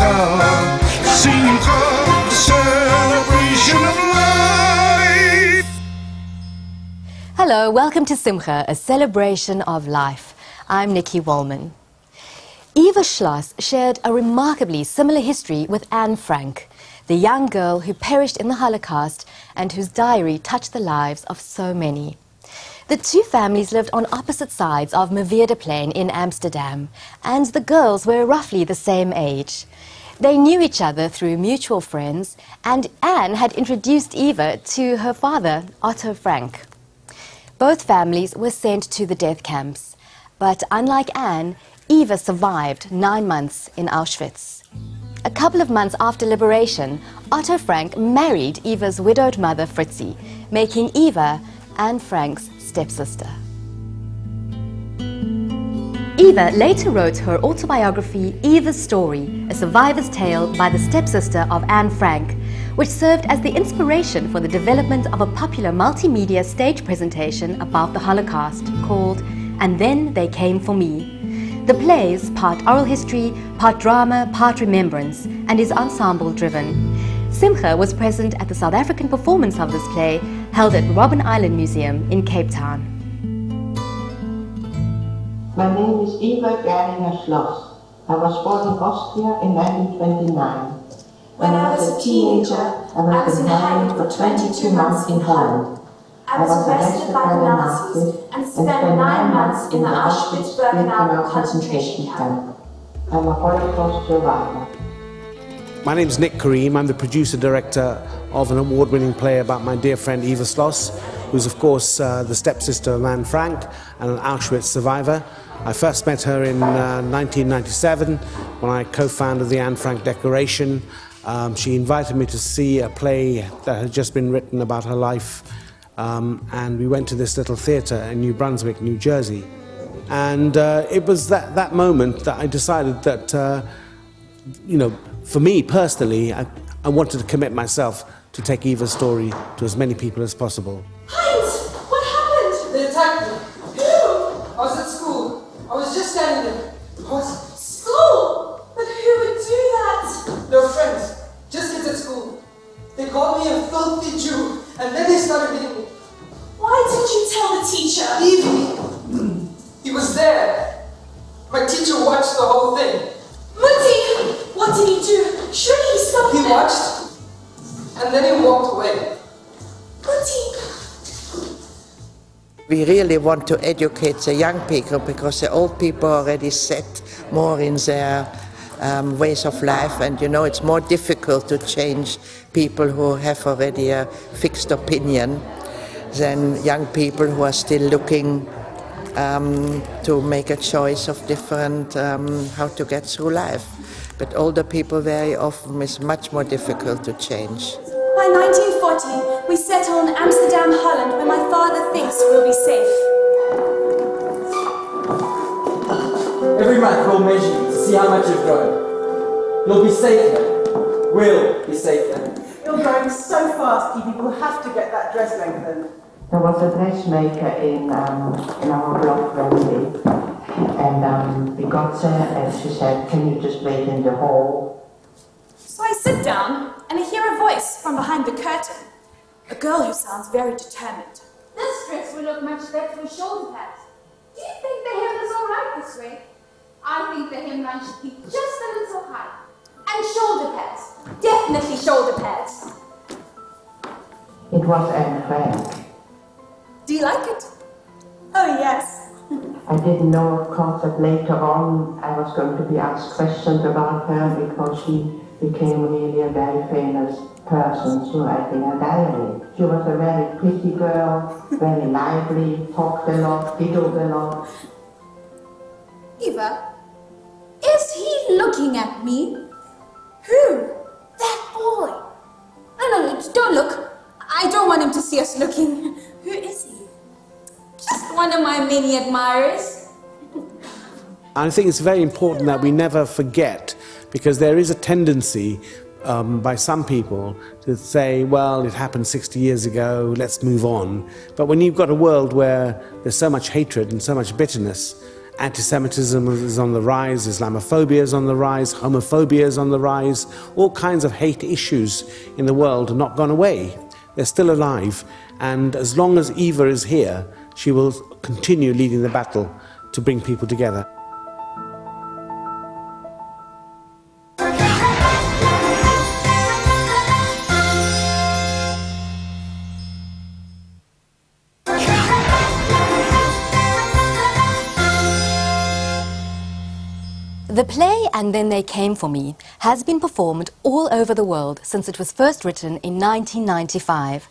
Simcha, Simcha, the celebration of life. Hello, welcome to Simcha, a celebration of life. I'm Nikki Wallman. Eva Schloss shared a remarkably similar history with Anne Frank, the young girl who perished in the Holocaust and whose diary touched the lives of so many. The two families lived on opposite sides of Mevierderplein in Amsterdam, and the girls were roughly the same age. They knew each other through mutual friends, and Anne had introduced Eva to her father, Otto Frank. Both families were sent to the death camps, but unlike Anne, Eva survived 9 months in Auschwitz. A couple of months after liberation, Otto Frank married Eva's widowed mother, Fritzi, making Eva Anne Frank's stepsister. Eva later wrote her autobiography, Eva's Story, a survivor's tale by the stepsister of Anne Frank, which served as the inspiration for the development of a popular multimedia stage presentation about the Holocaust called And Then They Came for Me. The play is part oral history, part drama, part remembrance, and is ensemble-driven. Simcha was present at the South African performance of this play, held at Robben Island Museum in Cape Town. My name is Eva Schloss. I was born in Austria in 1929. When I was a teenager, I was in hiding for 22 months in Holland. I was arrested by the Nazis and spent 9 months in the Auschwitz-Birkenau concentration camp. I'm a Holocaust survivor. My name is Nick Kareem. I'm the producer-director of an award-winning play about my dear friend Eva Schloss, who's of course the stepsister of Anne Frank and an Auschwitz survivor. I first met her in 1997 when I co-founded the Anne Frank Declaration. She invited me to see a play that had just been written about her life, and we went to this little theatre in New Brunswick, New Jersey. And it was that moment that I decided that, you know, for me personally, I wanted to commit myself to take Eva's story to as many people as possible. Heinz, what happened? They attacked me. Who? I was at school. I was just standing there. What? School? But who would do that? No friends. Just kids at school. They called me a filthy Jew, and then they started hitting me. Why didn't you tell the teacher? Evie! He was there. My teacher watched the whole thing. Mutti! What did he do? Surely he stopped He them. watched, and then he walked away. Mutti! We really want to educate the young people because the old people are already set more in their ways of life, and you know it's more difficult to change people who have already a fixed opinion than young people who are still looking to make a choice of different how to get through life. But older people very often is much more difficult to change. By 1940, we settle in Amsterdam, Holland, where my father thinks we'll be safe. Every month we'll measure you to see how much you've grown. You'll be safe then. We'll be safe then. You're growing so fast, Evie, we'll have to get that dress lengthened. There was a dressmaker in our block Wendy, and we got there and she said, "Can you just wait in the hall?" So I sit down and I hear a voice from behind the curtain. A girl who sounds very determined. This dress will look much better with shoulder pads. Do you think the hem is all right this way? I think the hemline should be just a little high. And shoulder pads. Definitely shoulder pads. It was Anne Frank. Do you like it? Oh, yes. I didn't know, of course, that later on I was going to be asked questions about her because she became really a very famous person through writing a diary. She was a very pretty girl, very lively, talked a lot, giggled a lot. Eva, is he looking at me? Who? That boy. No, don't look. I don't want him to see us looking. Who is he? Just one of my many admirers. I think it's very important that we never forget, because there is a tendency by some people to say, well, it happened 60 years ago, let's move on. But when you've got a world where there's so much hatred and so much bitterness, Anti-Semitism is on the rise, Islamophobia is on the rise, homophobia is on the rise. All kinds of hate issues in the world have not gone away. They're still alive. And as long as Eva is here, she will continue leading the battle to bring people together. The play And Then They Came For Me has been performed all over the world since it was first written in 1995.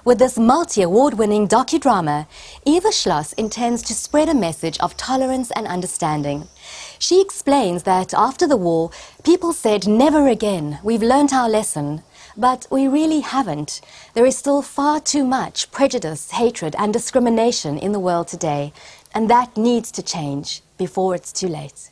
With this multi-award-winning docudrama, Eva Schloss intends to spread a message of tolerance and understanding. She explains that after the war, people said, "Never again, we've learnt our lesson." But we really haven't. There is still far too much prejudice, hatred and discrimination in the world today, and that needs to change before it's too late.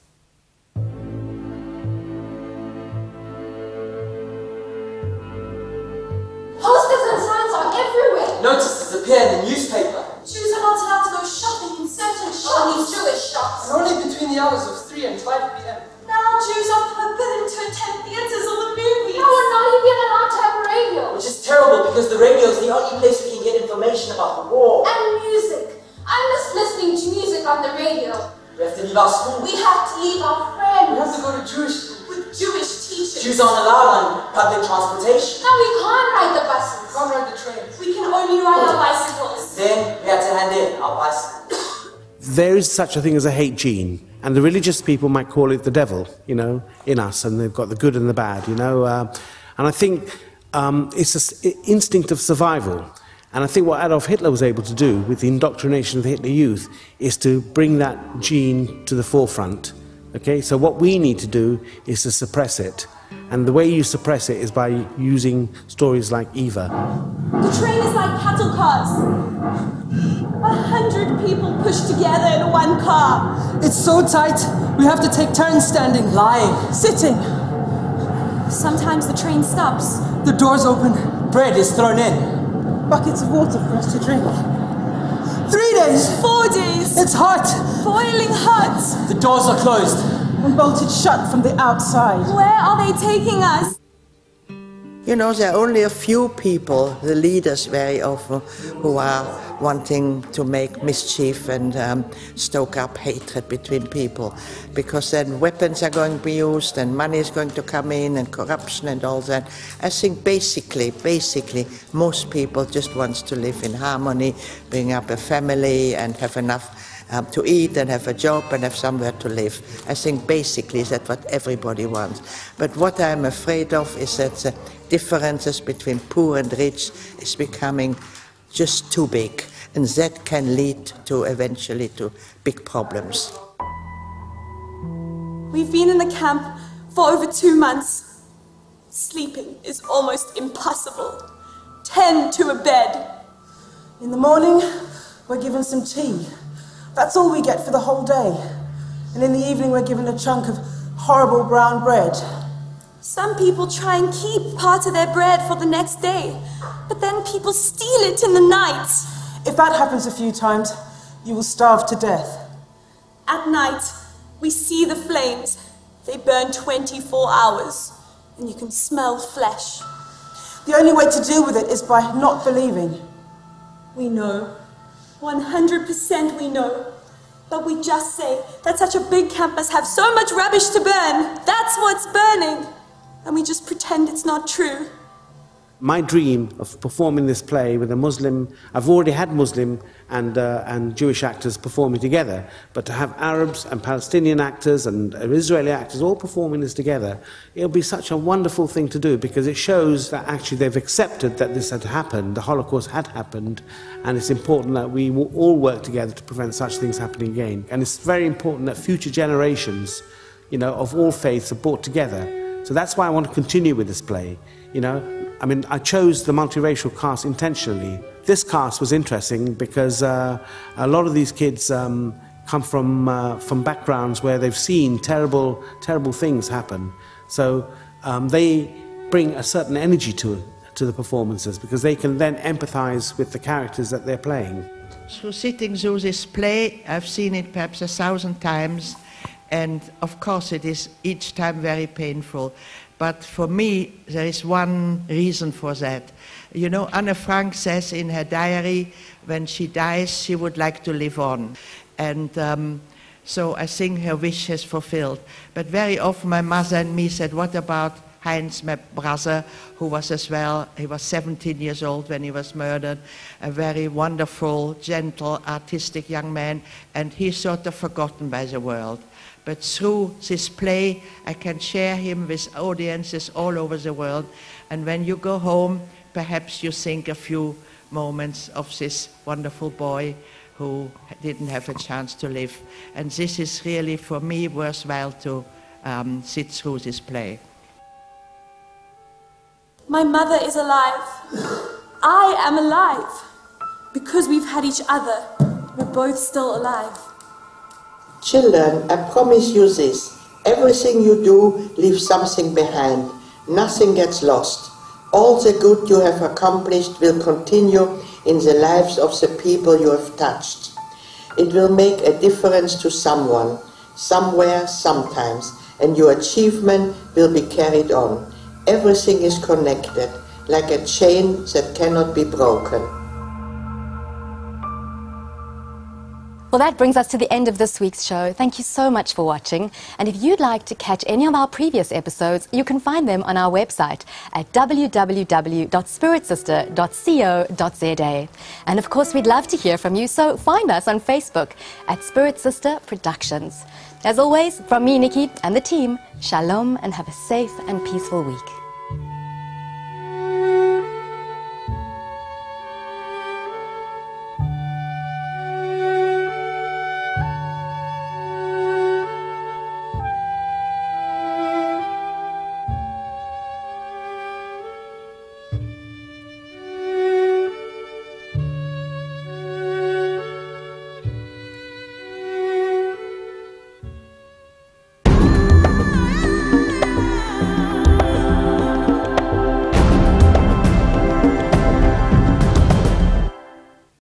Posters and signs are everywhere. Notices appear in the newspaper. Jews are not allowed to go shopping in certain shops. These Jewish shops. And only between the hours of 3 and 5 p.m. Now Jews are forbidden to attend theatres or the movies. Now we're not even allowed to have a radio. Which is terrible because the radio is the only place we can get information about the war. And music. I miss listening to music on the radio. We have to leave our school. We have to leave our friends. We have to go to Jewish school. With Jewish teachers. Jews aren't allowed on public transportation. Now we can't ride the buses. We can't ride the train. We can only ride our bicycles. Then we have to hand in our bicycles. There is such a thing as a hate gene, and the religious people might call it the devil, you know, in us, and they've got the good and the bad, you know. And I think it's an instinct of survival. And I think what Adolf Hitler was able to do with the indoctrination of the Hitler Youth is to bring that gene to the forefront. Okay, so what we need to do is to suppress it. And the way you suppress it is by using stories like Eva. The train is like cattle cars. 100 people pushed together in one car. It's so tight, we have to take turns standing. Lying. Sitting. Sometimes the train stops. The doors open. Bread is thrown in. Buckets of water for us to drink. 3 days. 4 days. It's hot. Boiling hot. The doors are closed. And bolted shut from the outside. Where are they taking us? You know, there are only a few people, the leaders very often, who are wanting to make mischief and stoke up hatred between people. Because then weapons are going to be used and money is going to come in and corruption and all that. I think basically, most people just want to live in harmony, bring up a family and have enough to eat and have a job and have somewhere to live. I think basically that's what everybody wants. But what I'm afraid of is that the differences between poor and rich is becoming just too big, and that can lead to eventually to big problems. We've been in the camp for over 2 months. Sleeping is almost impossible. 10 to a bed. In the morning, we're given some tea. That's all we get for the whole day. And in the evening, we're given a chunk of horrible brown bread. Some people try and keep part of their bread for the next day, but then people steal it in the night. If that happens a few times, you will starve to death. At night, we see the flames. They burn 24 hours, and you can smell flesh. The only way to deal with it is by not believing. We know. 100% we know. But we just say that such a big camp must have so much rubbish to burn. That's what's burning. And we just pretend it's not true. My dream of performing this play with a Muslim, I've already had Muslim and Jewish actors performing together, but to have Arabs and Palestinian actors and Israeli actors all performing this together, it'll be such a wonderful thing to do, because it shows that actually they've accepted that this had happened, the Holocaust had happened, and it's important that we will all work together to prevent such things happening again. And it's very important that future generations, you know, of all faiths are brought together. So that's why I want to continue with this play, you know. I mean, I chose the multiracial cast intentionally. This cast was interesting because a lot of these kids come from backgrounds where they've seen terrible things happen. So they bring a certain energy to the performances, because they can then empathize with the characters that they're playing. through sitting through this play. I've seen it perhaps 1,000 times, and of course it is each time very painful. But for me, there is one reason for that. You know, Anne Frank says in her diary, when she dies, she would like to live on. And so I think her wish is fulfilled. But very often my mother and me said, what about Heinz, my brother, who was as well, he was 17 years old when he was murdered, a very wonderful, gentle, artistic young man, and he's sort of forgotten by the world. But through this play, I can share him with audiences all over the world. And when you go home, perhaps you think a few moments of this wonderful boy who didn't have a chance to live. And this is really, for me, worthwhile to sit through this play. My mother is alive. I am alive. Because we've had each other, we're both still alive. Children, I promise you this. Everything you do leaves something behind. Nothing gets lost. All the good you have accomplished will continue in the lives of the people you have touched. It will make a difference to someone, somewhere, sometimes, and your achievement will be carried on. Everything is connected, like a chain that cannot be broken. Well, that brings us to the end of this week's show. Thank you so much for watching. And if you'd like to catch any of our previous episodes, you can find them on our website at www.spiritsister.co.za. And of course, we'd love to hear from you, so find us on Facebook at Spirit Sister Productions. As always, from me, Nikki, and the team, shalom and have a safe and peaceful week.